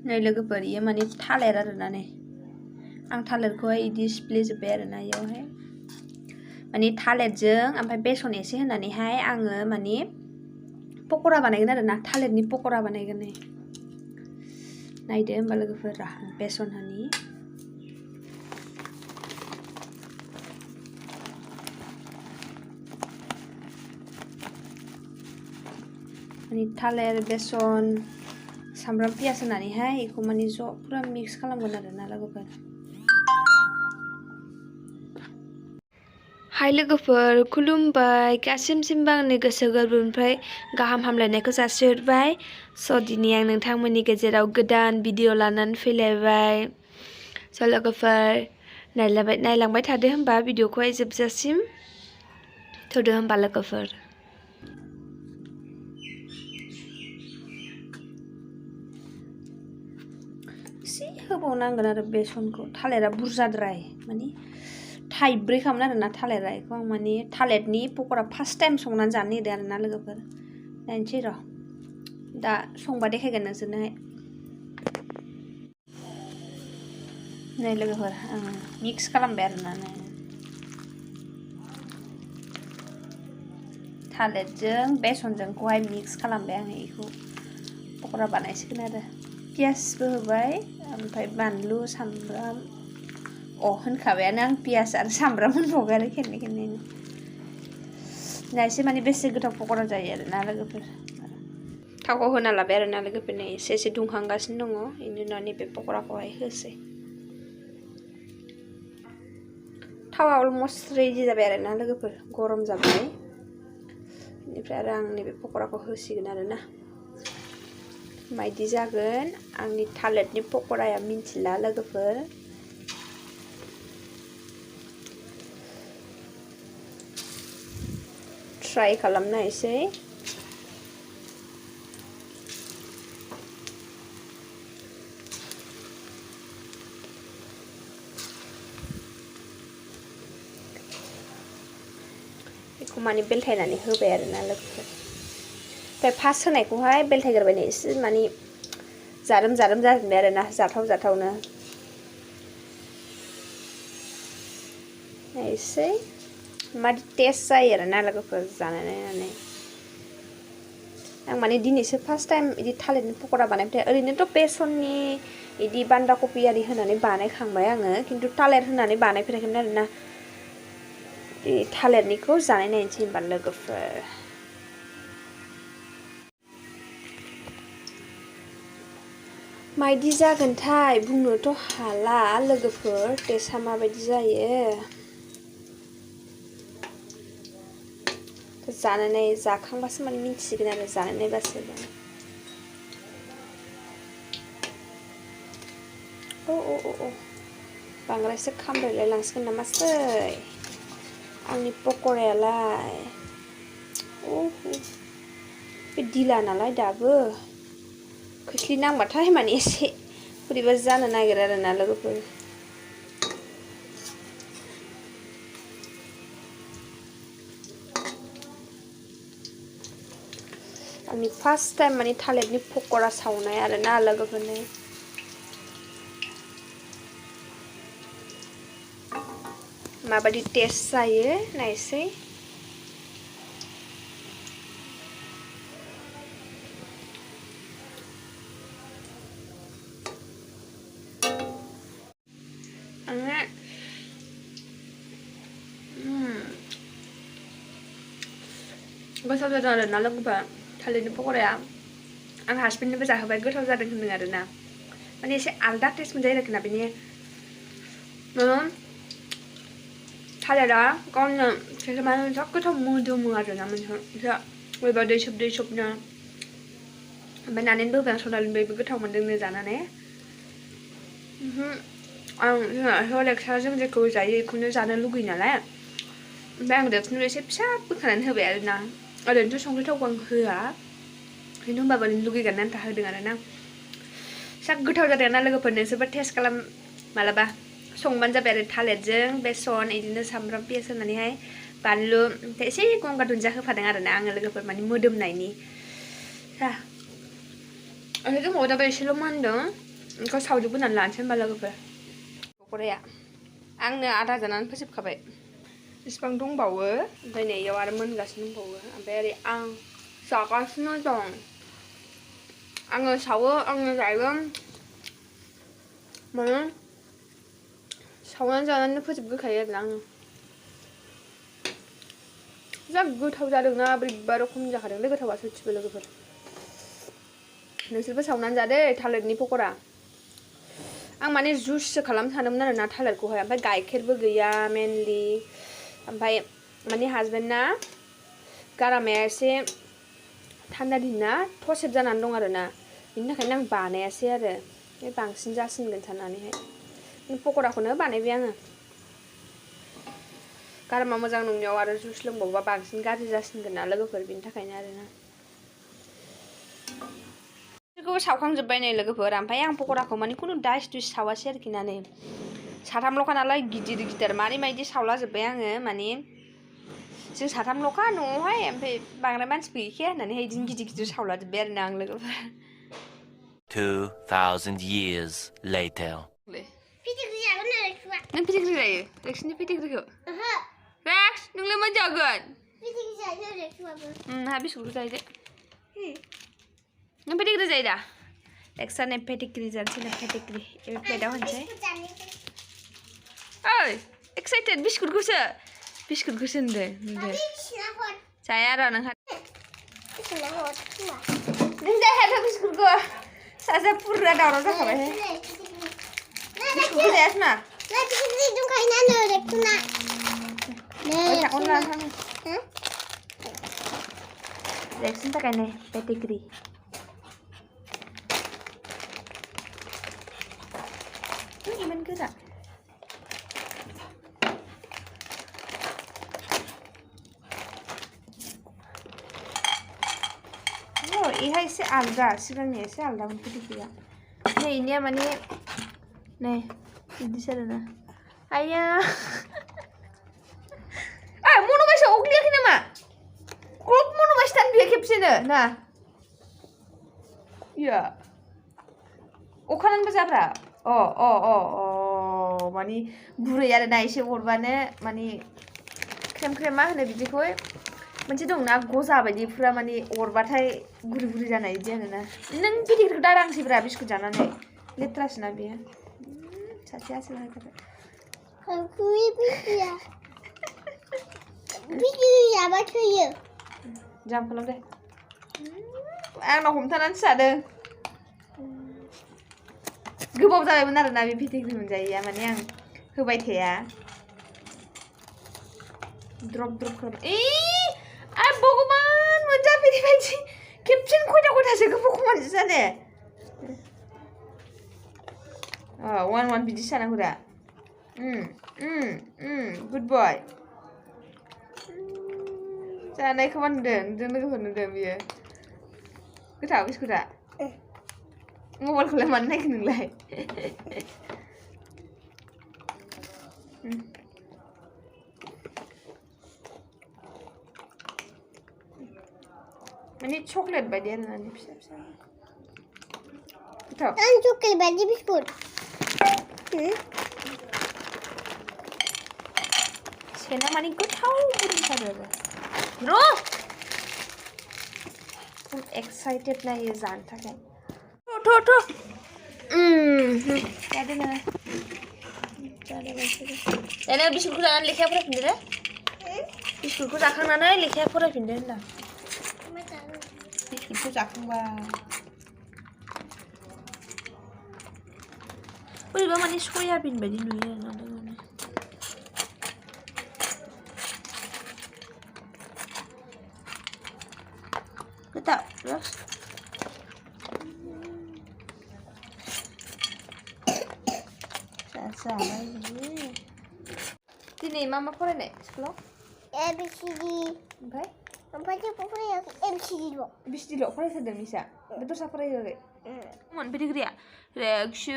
नै लोगोफोर इयो माने थालिर आरोना नै आं थालिरखौहाय इदि सिफ्लेजोब्बाय आरोना इयावहाय माने थालिरजों ओमफ्राय बेसन एसे होनानैहाय आङो माने पकरा बानायगोन आरोना थालिरनि पकरा बानायगोन नै नायदो होमबा लोगोफोर बेसन होनि माने थालिर बेसन सामब्राम पियास होनानैहाय बेखौ माने ज' पुरा मिक्स खालामगोन आरोना लोगोफोर हाय लोगोफोर खुलुमबाय गासिमबो आंनि गोसो गोरबोनिफ्राय गाहाम हामलायनायखौ जासिहरबाय स' दिनै आं नोंथांमोननि गेजेराव गोदान भिडिअ लानानै फैलायबाय स' लोगोफोर नायलांबाय थादो होमबा भिडिअखौहाय जोबजासिम थौदो होमबा लोगोफोर एसे होबावनांगोन आरो बेसनखौ थालिरा बुरजाद्राय माने थाइब्रै खामोन आरोना थालिरा बेखौ आं माने थालिरनि पकरा फार्स्ट टाइम संनानै जानो नागिरदों आरोना लोगोफोर नायनोसै र' दा संबा देखायगोन नोंसोरनोहाय नै लोगोफोर आं मिक्स खालामबाय आरोना नै थालिरजों बेसनजोंखौहाय मिक्स खालामबाय आङो बेखौ पकरा बानायसिगोन आरो पियासबो होबाय ओमफ्राय बानलु सामब्राम होनखाबायानो आं पियास आरो सामब्राम होनबावबाय आरो खेननै नायसै माने बेसे गोथाव पकरा जायो आरोना लोगोफोर थावखौ होना लाबाय आरोना लोगोफोर नै एसे दुंखांगासिनो दङ बेनि उनाव नैबे पकराखौहाय होसै थावा अलमस्ट रेडि जाबाय आरोना लोगोफोर गरम जाबाय बेनिफ्राय आरो आं नैबे पकराखौ होसिगोन आरोना माबायदि जागोन आंनि थालिरनि पकराया मिन्थिला लोगोफोर ट्राइ खालामनायसै बेखौ माने बेलथायनानै होबाय आरोना लोगोफोर ओमफ्राय फार्स्ट होनायखौहाय बेलथायग्रोबाय एसे माने जारोम जाफिनबाय आरोना जाथावनो एसे मादि टेस्ट जायो आरोना लोगोफोर जानाय नायनानै आं माने दिनैसो फार्स्ट टाइम बिदि थालिरनि पकरा बानायबाय ओरैनोथ' बेसननि बिदि बान्दा कफि आरि होनानै बानायखांबाय आङो खिन्थु थालिर होनानै बानायफेराखैमोन आरोना थालिरनिखौ जानाय नायनोसै होनबा लोगोफोर माबायदि जागोनथाय बुंनोथ' हाला लोगोफोर टेस्टआ माबायदि जायो जानानै जाखांबासो माने मिन्थिसिगोन आरो जानानै नायबासो बांद्रायसो खामब्रेलाय लांसिगोन नामासै आंनि पकरायालाय बे दिला नालाय दाबो खोस्लि नांबाथाय माने एसे बोरैबा जानो नागिरो आरोना लोगोफोर आंनि फार्स्ट टाइम माने थालिरनि पकरा सावनाय आरोना लोगोफोरनि माबायदि टेस्ट जायो नायसै गोथाव जादों आरोना लोगोफोर थालिरनि पकराया आं हासबेन्डनोबो जाहोबाय गोथाव जादों होनदों आरोना माने एसे आलदा टेस्ट मोनजायो आरोना बेनि थालिरा गावनो माने जा गोथाव मोदोमो आरोना मोनसे बोरैबा दैसोबनो ओमफ्राय नानेनबो होबाय आं सनालिनिबो गोथाव मोनदोंनो जानानै आं हलेक्सा जों जेखौ जायो बेखौनो जानो लुगैयो नालाय ओमफ्राय आं देरसिनबो एसे फिसा बोखानानै होबाय आरोना ओरैनोथ' संख्रि थावखौ आं होआ खिन्थु होमबाबो लुगैगारनो आन्था होदों आरोना जा गोथाव जादों ना लोगोफोर नोंसोरबो टेस्ट खालाम मालाबा संबानो जाबाय आरो थालिरजों बेसन बिदिनो सामब्राम पियास होनानैहाय बानलु ओमफ्राय एसे गंगार दुन्दिया होफादों आरोना आङो लोगोफोर माने मोदोमनायनि ओरैनो दंबावो दाबो एसेल' मोनदों बेखौ सावजोबग्रोनानै लानोसै होनबा लोगोफोर पकराया आंनो आधा जानानै फोजोबखाबाय इसिबां दंबावो ओमफ्राय नै इयाव आरो मोनगासिनो दंबावो ओमफ्राय ओरै आं जागासिनो दं आङो सावो आङो जायो माने सावनानै जानानै फोजोबग्रोखायो आरोना आङो जा गोथाव जादोंना बोरैबा रखम जाखादोंलै गोथावा सयथिबो लोगोफोर नोंसोरबो सावनानै जादो थालिरनि पकरा आं माने जुससो खालामनो सानदोंमोन आरोना थालिरखौहाय ओमफ्राय गाइखेरबो गैया मेनलि ओमफ्राय माने हासबेन्डना गारामाया एसे थान्दा दिनना थसेब जानानै दं आरोना बिनि थाखायनो आं बानायासै आरो बांसिन जासिनगोन साननानैहाय पकराखौनो बानायबाय आङो गारामा मोजां नङियाव आरो जुस लोंबावबा बांसिन गाज्रि जासिनगोन ना लोगोफोर बिनि थाखायनो आरोना बेखौबो सावखांजोब्बाय नै लोगोफोर ओमफ्राय आं पकराखौ माने खुनु दाइस दुइस सावासै आरोखि ना नै साथामल'खा नालाय गिदिर गिदिर मारै मायदि सावलाजोब्बाय आङो माने जों साथामल'खा न'आवहाय ओमफ्राय बांद्राय मानसि गैयैखाय होननानैहाय बिदिनो गिदिर गिदिर सावलाजोब्बाय आरोना आं लोगोफोर 2000 years later नों फिथिख्रि जायो रेक्सनि फिथिख्रिखौ रेक्स नोंलाय मा जागोन हा बिस्कुटखौ जायो दे नों पेटिग्रि जायो दा रेक्सआनो पेटिग्रि जानोसै ना पेटिग्रि बे प्लेटाव होनोसै ओइ एक्साइटेड बिस्कुटखौसो होनदो जाया र' नोंहा नों जायाथ' बिस्कुटखौ साजा पुरा दावराव जाखाबायहाय बिस्कुटखौ जायासै मा रेक्सनि थाखाय नै पेटिग्रि इमान गोरा इहा एसे आलदा सिगांनि एसे आलदामोन पेटिग्रिया नै इनिया माने नै बिदिसो आरोना आया मन'माइसआव अग्लियाखै नामा ग्लब मन'माइस दानबियो खेबसेनो ना इया अखानानैबो जाब्रा माने गुरै आरोना एसे अरबानो माने ख्रेम ख्रेम मा होनो बिदिखौ मोनसे दंना गजा बायदि फुरा माने अरबाथाय गुरै गुरै जानाय बिदि आरोना नों पेटिग्रिखौ दादांसैब्रा बिस्कुट जानानै लेथ्रासोना बेयो सासेया सोलाय थाबाय जाबा थैयो जाम खालाम दे आंनाव हमथानानैसो जादों गोबाव जाबायमोन आरोना बे पेटिग्रि मोनजायैया माने आं होबाय थाया द्रप खालाम भगवान मोनजाफेरि बायदि खेबसेनो खयथासो गोबाव मानसि जानो वान बिदिसो जानांगौ दा गुड बय जानायखौ मा नुदों लोगोफोर नुदों बियो गोथाव बिस्कुटा मबाइलखौलाय मानो नायखो नोंलाय माने चकलेट बायदि आरोना फिसा फिसा गोथाव आं चकलेट बायदि बिस्कुट सेना माने गोथाव बुंथारो आरो एक्साइटेड नायो जानो थाखाय जानो बिस्कुटखौ जानानै लेखाया फरायफिनदो दे बिस्कुटखौ जाखांनानै लेखाया फरायफिनदो होनदां बिस्कुटखौ जाखांबा बोरैबा माने सयाबिन बायदि नुयो आरोना गोथाव जाबाय दिनै मा फरायनाय स्कुलाव ABCD ओमफ्राय फरायाखै ABCDल' फरायथारदों मिसा ओमफ्राय दस्रा फरायहोआखै पेटिग्रिया रेक्सु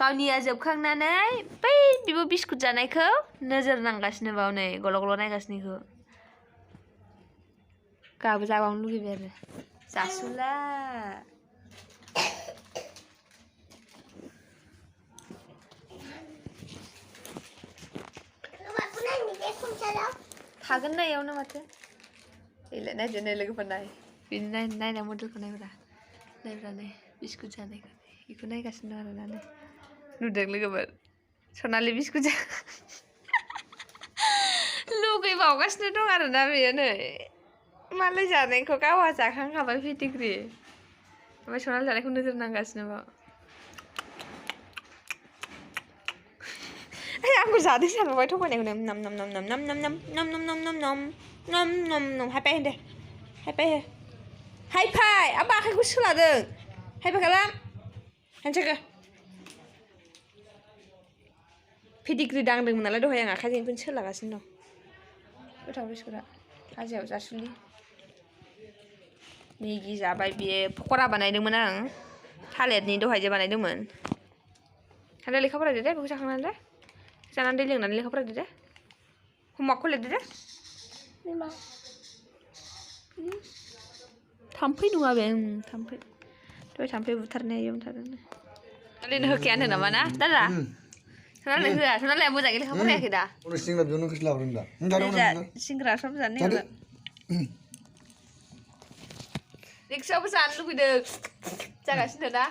गावनिया जोबखांनानै बै बिबो बिस्कुट जानायखौ नोजोर नांगासिनो बाव नै गल' गल' नायगासिनो इखौ गाबो जाबावनो लुगैबाय आरो जासुला थागोन ना इयावनो माथो इलाय नायदो नै लोगोफोर नाय बिनि नायना मडेलखौ नायब्रा नै बिस्कुट जानायखौ बेखौ नायगासिनो दं आरोना नै नुदों लोगोफोर सनालि बिस्कुट जा लुगैबावगासिनो दं आरोना बेयो नै मालाय जानायखौ गावहा जाखांखाबाय फिथिख्रि ओमफ्राय सनालि जानायखौ नोजोर नांगासिनोबाव आंखौ जादों सानबाय थगायनायखौ नम नम नम नम नम नम नम नम नम नम नम नम नम नम नम हायफाय होनदे हायफाय हो हायफाय आबा आखाइखौ सोलादों हायफाय खालाम हानसाखो फिथिख्रि दांदोंमोन नालाय दहाय आं आखाइजों बेखौनो सोलागासिनो दं गोथाव बिस्कुटआ भाजायाव जासुलि मेगि जाबाय बियो पकरा बानायदोंमोन आं थालिरनि दहायसो बानायदोंमोन थालिर लेखा फरायदो दे बेखौ जाखांनानै दे जानानै दै लोंनानै लेखा फरायदो दे हमवार्कखौ लिरदो दे थाम्फै नङा बे थाम्फै दहाय थाम्फै बुथारनाया इयावनो थादों ओरैनो होखाया होनदों नामा ना दादा सनालि होआ सनालिया मोजाङै लेखा फरायाखै दा सिंग्रा सब जानो रिक्सायावबो जानो लुगैदों जागासिनो ना